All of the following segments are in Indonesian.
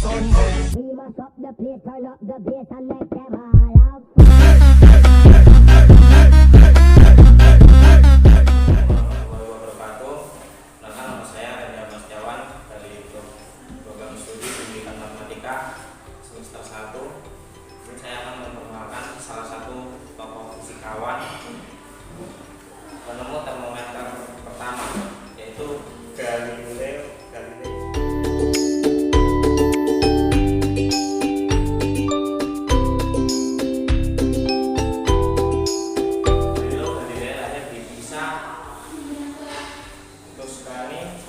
Sunday. We must up the place, turn up the bass and make them all have fun. Wabarakatuh. Nama saya Renda Mas Jawan dari program studi pendidikan matematika semester 1. Ini saya akan memperkenalkan salah satu tokoh fisikawan penemu termometer pertama, yaitu Galileo Galilei.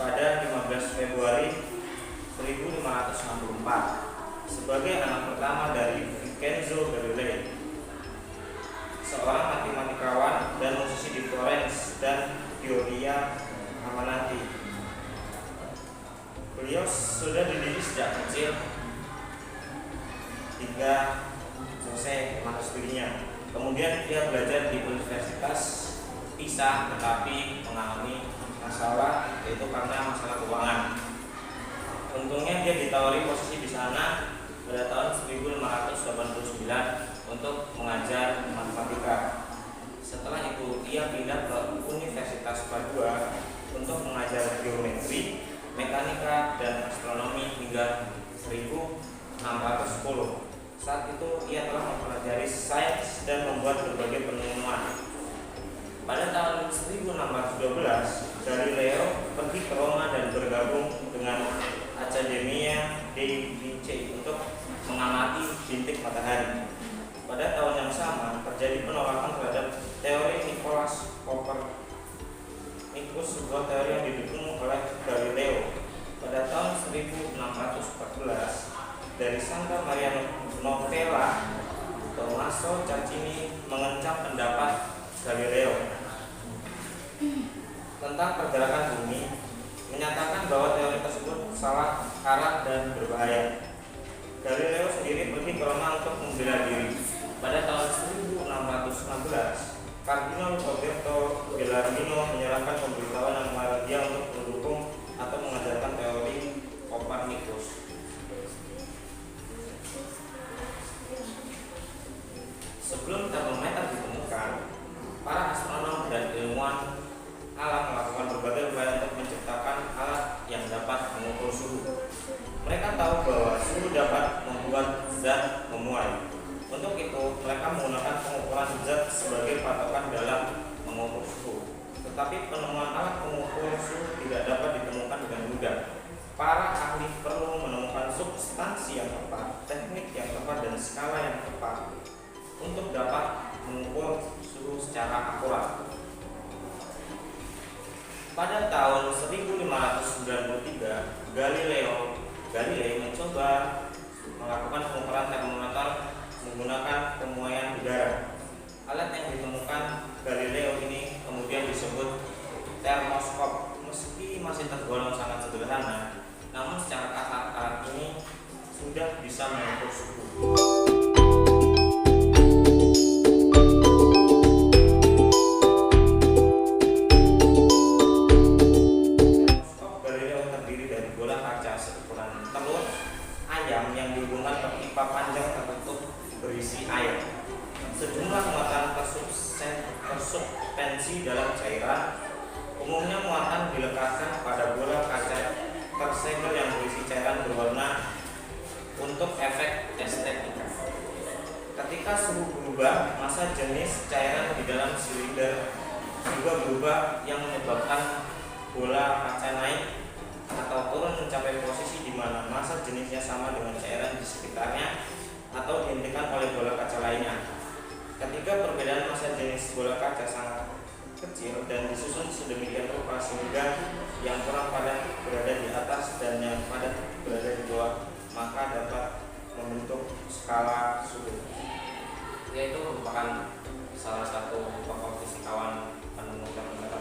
Pada 15 Februari 1564 sebagai anak pertama dari Vincenzo Galilei, seorang matematikawan dan musisi di Florence dan Gioia Amanati. Beliau sudah dididik sejak kecil hingga selesai mata studinya. Kemudian dia belajar di Universitas Pisa, tetapi mengalami masalah, yaitu karena masalah keuangan. Untungnya dia ditawari posisi di sana pada tahun 1589 untuk mengajar matematika. Setelah itu dia pindah ke Universitas Padua untuk mengajar geometri, mekanika, dan astronomi hingga 1610. Saat itu ia telah mempelajari sains dan membuat berbagai penemuan. Pada tahun 1612, Galileo pergi ke Roma dan bergabung dengan Accademia dei Lincei untuk mengamati bintik matahari. Pada tahun yang sama, terjadi penolakan terhadap teori Nicolaus Copernicus, sebuah teori yang didukung oleh Galileo. Pada tahun 1614, dari Santa Maria Novella, Tommaso Caccini mengecam pendapat Galileo tentang pergerakan bumi, menyatakan bahwa teori tersebut salah arah dan berbahaya. Galileo sendiri pergi ke Roma untuk membela diri. Pada tahun 1616, Kardinal Roberto Bellarmino menyerahkan pemberitahuan yang melarang dia untuk mendukung atau mengajarkan teori Copernicus. Sebelum termometer ditemukan, para astronom dan ilmuwan alam melakukan berbagai upaya untuk menciptakan alat yang dapat mengukur suhu. Mereka tahu bahwa suhu dapat membuat zat memuai. Untuk itu, mereka menggunakan pengukuran zat sebagai patokan dalam mengukur suhu. Tetapi penemuan alat pengukur suhu tidak dapat ditemukan dengan mudah. Para ahli perlu menemukan substansi yang tepat, teknik yang tepat, dan skala yang tepat untuk dapat mengukur suhu secara akurat. Pada tahun 1593, Galilei mencoba melakukan pengukuran termometer menggunakan pemuaian udara. Alat yang ditemukan Galileo ini kemudian disebut termoskop. Meski masih tergolong sangat sederhana, namun secara kasar alat ini sudah bisa mengukur suhu. Yang dihubungkan ke pipa panjang tertutup berisi air. Sejumlah muatan tersuspensi dalam cairan. Umumnya muatan dilekatkan pada bola kaca tersegel yang berisi cairan berwarna untuk efek estetika. Ketika suhu berubah, massa jenis cairan di dalam silinder juga berubah, yang menyebabkan bola kaca naik atau turun mencapai posisi di mana massa jenisnya sama dengan cairan di sekitarnya atau dihentikan oleh bola kaca lainnya. Ketika perbedaan massa jenis bola kaca sangat kecil dan disusun sedemikian rupa sehingga yang kurang padat berada di atas dan yang padat berada di bawah, maka dapat membentuk skala suhu. Yaitu merupakan salah satu tokoh fisikawan penemu termometer